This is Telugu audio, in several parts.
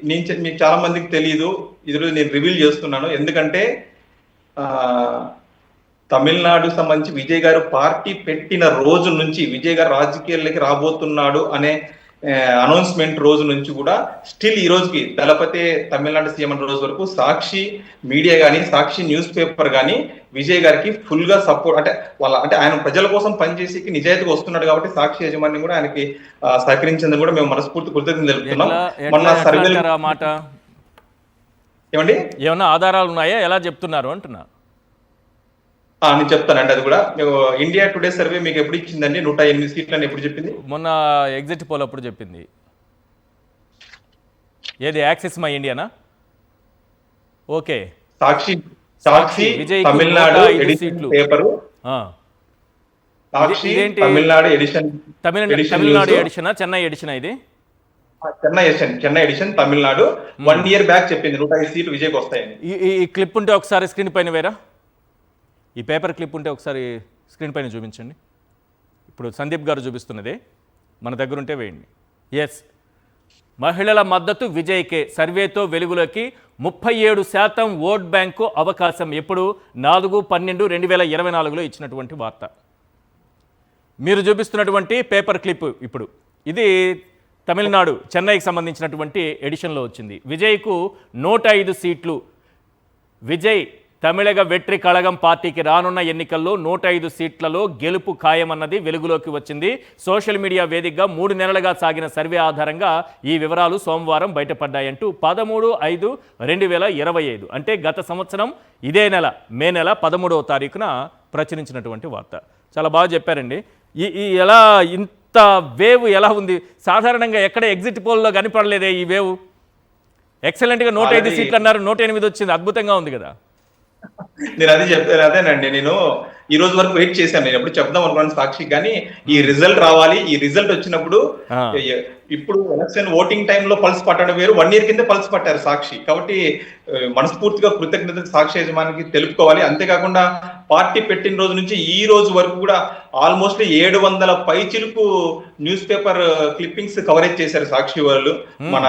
మీకు చాలా మందికి తెలియదు, ఈరోజు నేను రివీల్ చేస్తున్నాను. ఎందుకంటే తమిళనాడు సంబంధించి విజయ్ గారు పార్టీ పెట్టిన రోజు నుంచి విజయ్ గారు రాజకీయాల్లోకి రాబోతున్నాడు అనే అనౌన్స్మెంట్ రోజు నుంచి కూడా స్టిల్ ఈ రోజుకి దళపతి తమిళనాడు సీఎం రోజు వరకు సాక్షి మీడియా కానీ సాక్షి న్యూస్ పేపర్ కానీ విజయ్ గారికి ఫుల్ గా సపోర్ట్, అంటే ఆయన ప్రజల కోసం పనిచేసి నిజాయితీగా వస్తున్నాడు కాబట్టి సాక్షి యాజమాన్యం కూడా ఆయనకి సహకరించిందని కూడా మేము మనస్ఫూర్తి కృతజ్ఞతలు తెలుపుతున్నాం. మొన్న సర్వే మాట ఏమండి, ఏమన్నా ఆధారాలు ఉన్నాయా, ఎలా చెప్తున్నారు అంటున్నా? నేను చెప్తానండి. అది కూడా ఇండియా టుడే సర్వే మీకు ఎప్పుడు ఇచ్చిందండి? 108 సీట్లని ఎప్పుడు చెప్పింది? మొన్న ఎగ్జిట్ పోల్ అప్పుడు చెప్పింది. ఏది యాక్సెస్ మై ఇండియానా? Okay, Sakshi Tamil Nadu edition paper, Sakshi Tamil Nadu edition, Tamil Nadu edition, Chennai edition, ఇది Chennai edition Tamil Nadu 1 year back చెప్పింది 105 సీట్లు విజయ్కి వస్తాయని. ఈ క్లిప్ ఉంటే ఒకసారి స్క్రీన్ పైన వేరా, ఈ పేపర్ క్లిప్ ఉంటే ఒకసారి స్క్రీన్ పైన చూపించండి. ఇప్పుడు సందీప్ గారు చూపిస్తున్నదే మన దగ్గర ఉంటే వేయండి. ఎస్, మహిళల మద్దతు విజయ్కే, సర్వేతో వెలుగులోకి 37% ఓట్ బ్యాంకు అవకాశం. ఎప్పుడు? 4/12/2024లో ఇచ్చినటువంటి వార్త. మీరు చూపిస్తున్నటువంటి పేపర్ క్లిప్ ఇప్పుడు ఇది తమిళనాడు చెన్నైకి సంబంధించినటువంటి ఎడిషన్లో వచ్చింది. విజయ్కు 105 సీట్లు. విజయ్ తమిళగ వెట్రి కళగం పార్టీకి రానున్న ఎన్నికల్లో 105 సీట్లలో గెలుపు ఖాయమన్నది వెలుగులోకి వచ్చింది. సోషల్ మీడియా వేదికగా 3 నెలలుగా సాగిన సర్వే ఆధారంగా ఈ వివరాలు సోమవారం బయటపడ్డాయంటూ 13/5/2025 అంటే గత సంవత్సరం ఇదే నెల మే నెల 13వ తారీఖున ప్రచురించినటువంటి వార్త. చాలా బాగా చెప్పారండి. ఈ ఎలా ఇంత వేవ్ ఎలా ఉంది? సాధారణంగా ఎక్కడ ఎగ్జిట్ పోల్లో కనిపడలేదే ఈ వేవ్. ఎక్సలెంట్గా 105 సీట్లు అన్నారు, 108 వచ్చింది. అద్భుతంగా ఉంది కదా. నేను అది చెప్పాను, అదేనండి. నేను ఈ రోజు వరకు వెయిట్ చేశాను, నేను ఎప్పుడు చెప్దాం అనుకున్నాను సాక్షి, కానీ ఈ రిజల్ట్ రావాలి, ఈ రిజల్ట్ వచ్చినప్పుడు ఇప్పుడు ఎలక్షన్ ఓటింగ్ టైంలో పల్స్ పట్టడం వేరు, 1 year కింద పల్స్ పట్టారు సాక్షి. కాబట్టి మనస్ఫూర్తిగా కృతజ్ఞత సాక్షి యజమానికి తెలుపుకోవాలి. అంతేకాకుండా పార్టీ పెట్టిన రోజు నుంచి ఈ రోజు వరకు కూడా ఆల్మోస్ట్ 700 పైచిలుకు న్యూస్ పేపర్ క్లిప్పింగ్స్ కవరేజ్ చేశారు సాక్షి వాళ్ళు. మన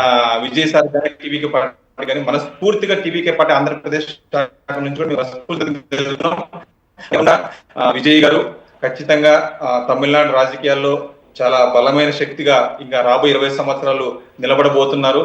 విజయ్ సార్ గారి టీవీకి కానీ మనస్ఫూర్తిగా టీవీకే పార్టీ ఆంధ్రప్రదేశ్ నుంచి కూడా విజయ్ గారు ఖచ్చితంగా తమిళనాడు రాజకీయాల్లో చాలా బలమైన శక్తిగా ఇంకా రాబోయే 20 సంవత్సరాలు నిలబడబోతున్నారు.